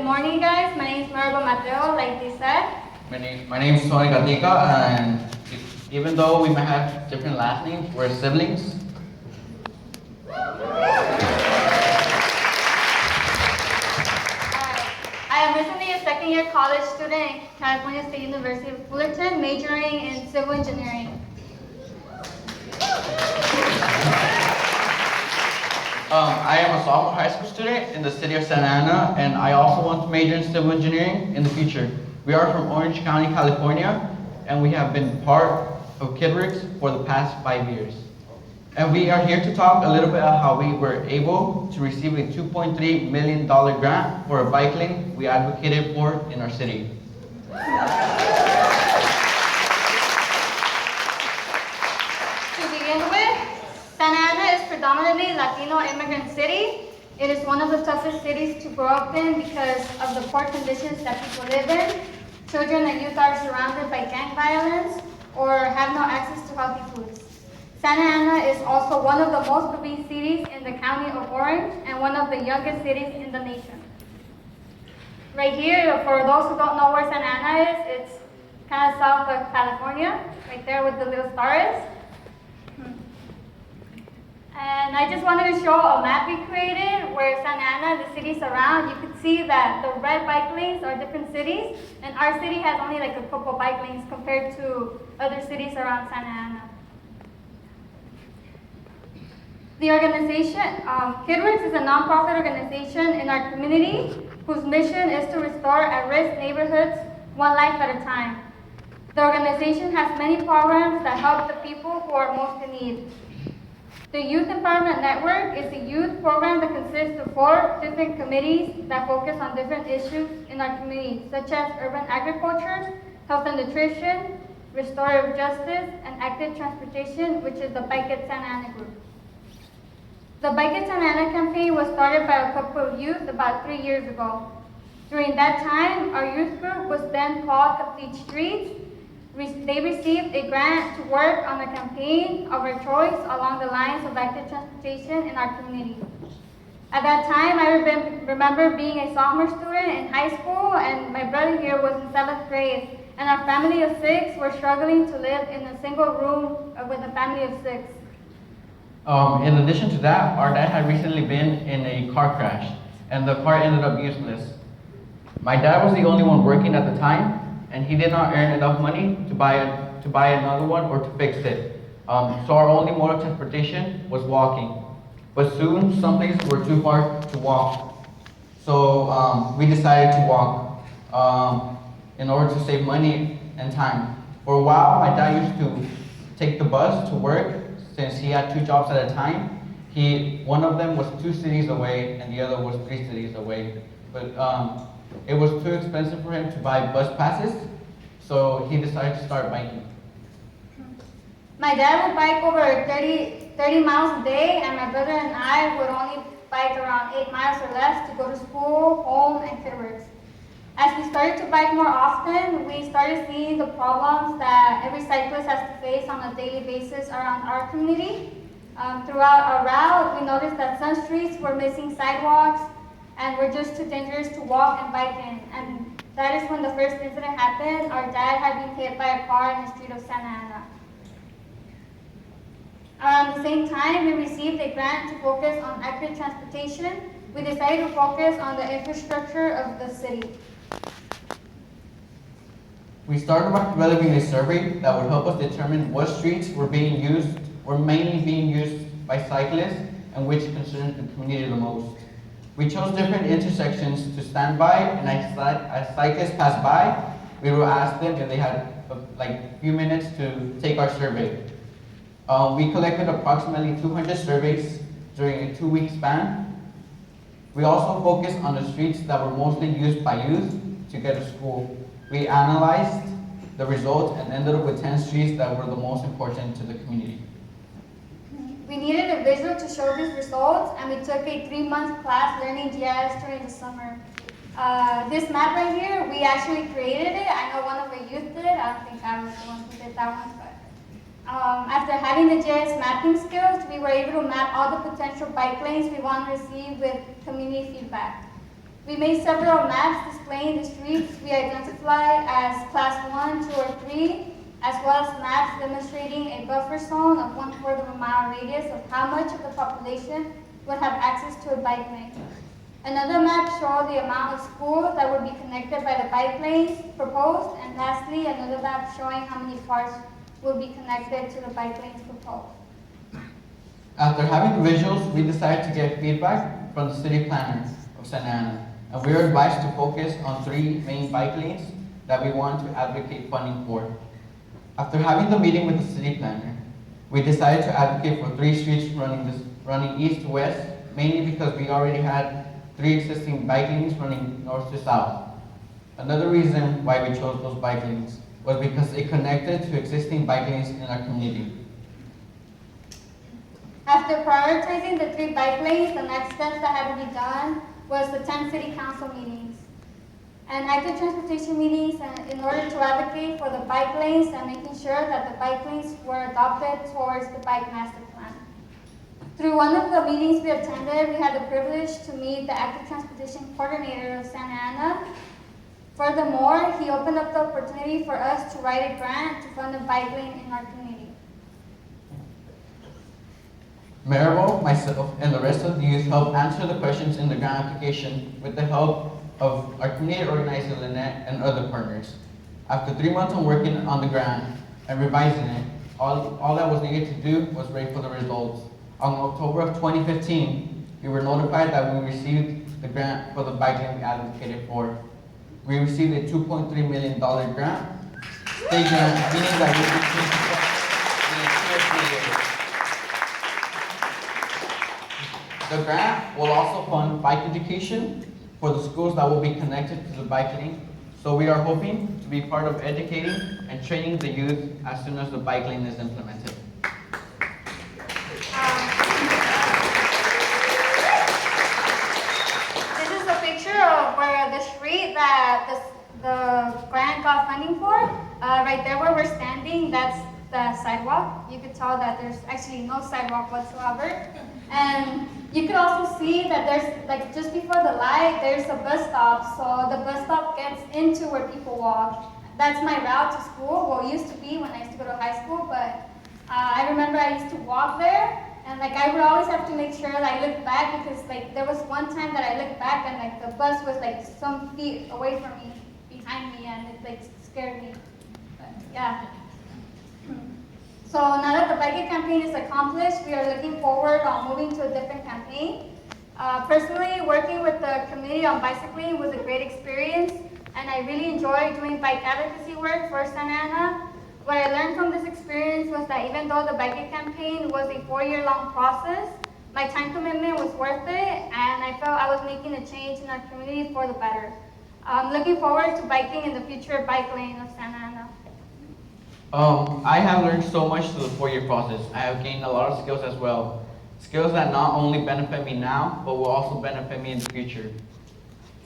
Good morning, guys. My name is Maribel, like they said. My name is Tony Gatica, and even though we might have different last names, we're siblings. I am recently a second-year college student in California State University of Fullerton, majoring in civil engineering. I am a sophomore high school student in the city of Santa Ana, and I also want to major in civil engineering in the future. We are from Orange County, California, and we have been part of KidWorks for the past 5 years. And we are here to talk a little bit about how we were able to receive a $2.3 million grant for a bike lane we advocated for in our city. To begin with, Santa Ana is predominantly Latino immigrant city. It is one of the toughest cities to grow up in because of the poor conditions that people live in. Children and youth are surrounded by gang violence or have no access to healthy foods. Santa Ana is also one of the most obese cities in the county of Orange and one of the youngest cities in the nation. Right here, for those who don't know where Santa Ana is, it's kind of south of California, right there with the little star is. And I just wanted to show a map we created where Santa Ana, the cities around, you can see that the red bike lanes are different cities, and our city has only like a couple bike lanes compared to other cities around Santa Ana. The organization, KidWorks is a nonprofit organization in our community whose mission is to restore at-risk neighborhoods one life at a time. The organization has many programs that help the people who are most in need. The Youth Empowerment Network is a youth program that consists of 4 different committees that focus on different issues in our community, such as urban agriculture, health and nutrition, restorative justice, and active transportation, which is the Bike at Santa Ana group. The Bike at Santa Ana campaign was started by a couple of youth about 3 years ago. During that time, our youth group was then called Complete Streets. They received a grant to work on a campaign of our choice along the lines of active transportation in our community. At that time, I remember being a sophomore student in high school, and my brother here was in 7th grade, and our family of 6 were struggling to live in a single room with a family of 6. In addition to that, our dad had recently been in a car crash, and the car ended up useless. My dad was the only one working at the time, and he did not earn enough money to buy another one or to fix it. So our only mode of transportation was walking. But soon, some places were too far to walk. So we decided to walk in order to save money and time. For a while, my dad used to take the bus to work since he had 2 jobs at a time. One of them was 2 cities away and the other was 3 cities away. But it was too expensive for him to buy bus passes, so he decided to start biking. My dad would bike over 30 miles a day, and my brother and I would only bike around 8 miles or less to go to school, home, and KidWorks. As we started to bike more often, we started seeing the problems that every cyclist has to face on a daily basis around our community. Throughout our route, we noticed that some streets were missing sidewalks and were just too dangerous to walk and bike in. And that is when the first incident happened. Our dad had been hit by a car in the street of Santa Ana. Around the same time, we received a grant to focus on active transportation. We decided to focus on the infrastructure of the city. We started by developing a survey that would help us determine what streets were mainly being used by cyclists and which concerned the community the most. We chose different intersections to stand by, and as cyclists passed by, we would ask them if they had a few minutes to take our survey. We collected approximately 200 surveys during a 2-week span. We also focused on the streets that were mostly used by youth to get to school. We analyzed the results and ended up with 10 streets that were the most important to the community. We needed a visual to show these results, and we took a 3-month class learning GIS during the summer. This map right here, we actually created it. I know one of the youth did. I don't think I was the one who did that one, but after having the GIS mapping skills, we were able to map all the potential bike lanes we want to receive with community feedback. We made several maps displaying the streets we identified as class 1, 2, or 3, as well as maps demonstrating a buffer zone of 1/4 of a mile radius of how much of the population would have access to a bike lane. Another map showed the amount of schools that would be connected by the bike lanes proposed, and lastly, another map showing how many parks would be connected to the bike lanes proposed. After having the visuals, we decided to get feedback from the city planner of Santa Ana, and we were advised to focus on 3 main bike lanes that we want to advocate funding for. After having the meeting with the city planner, we decided to advocate for 3 streets running east to west, mainly because we already had 3 existing bike lanes running north to south. Another reason why we chose those bike lanes was because it connected to existing bike lanes in our community. After prioritizing the 3 bike lanes, the next steps that had to be done was the 10 city council meetings and active transportation meetings in order to advocate for the bike lanes and making sure that the bike lanes were adopted towards the bike master plan. Through one of the meetings we attended, we had the privilege to meet the active transportation coordinator of Santa Ana. Furthermore, he opened up the opportunity for us to write a grant to fund a bike lane in our community. Maribel, myself, and the rest of the youth helped answer the questions in the grant application with the help of our community organizer Lynette and other partners. After 3 months of working on the grant and revising it, all that was needed to do was wait for the results. On October of 2015, we were notified that we received the grant for the bike lane we advocated for. We received a $2.3 million grant, state grant, meaning that we received the The grant will also fund bike education for the schools that will be connected to the bike lane. So we are hoping to be part of educating and training the youth as soon as the bike lane is implemented. This is a picture of where the street that the grant got funding for. Right there where we're standing, that's the sidewalk. You could tell that there's actually no sidewalk whatsoever. And you could also see that there's, like just before the light, there's a bus stop. So the bus stop gets into where people walk. That's my route to school. Well, it used to be when I used to go to high school, but I remember I used to walk there. And like I would always have to make sure that I looked back because like there was one time that I looked back and like the bus was like some feet away from me, behind me, and it like scared me. But yeah. So now that the bike campaign is accomplished, we are looking forward on moving to a different campaign. Personally, working with the community on bicycling was a great experience, and I really enjoyed doing bike advocacy work for Santa Ana. What I learned from this experience was that even though the bike campaign was a 4-year-long process, my time commitment was worth it, and I felt I was making a change in our community for the better. I'm looking forward to biking in the future bike lane of Santa Ana. I have learned so much through the 4-year process. I have gained a lot of skills as well. Skills that not only benefit me now, but will also benefit me in the future.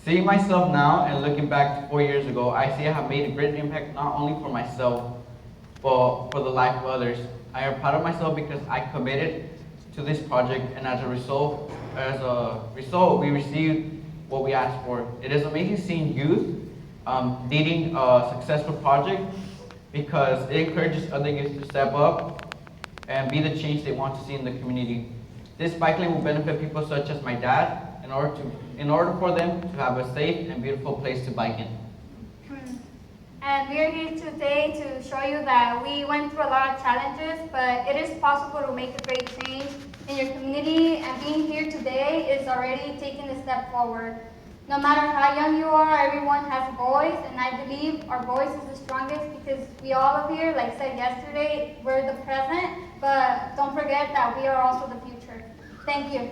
Seeing myself now and looking back to 4 years ago, I see I have made a great impact not only for myself, but for the life of others. I am proud of myself because I committed to this project, and as a result, we received what we asked for. It is amazing seeing youth leading a successful project because it encourages other youth to step up and be the change they want to see in the community. This bike lane will benefit people such as my dad in order for them to have a safe and beautiful place to bike in. And we are here today to show you that we went through a lot of challenges, but it is possible to make a great change in your community, and being here today is already taking a step forward. No matter how young you are, everyone has a voice, and I believe our voice is the strongest because we all up here, like said yesterday, we're the present, but don't forget that we are also the future. Thank you.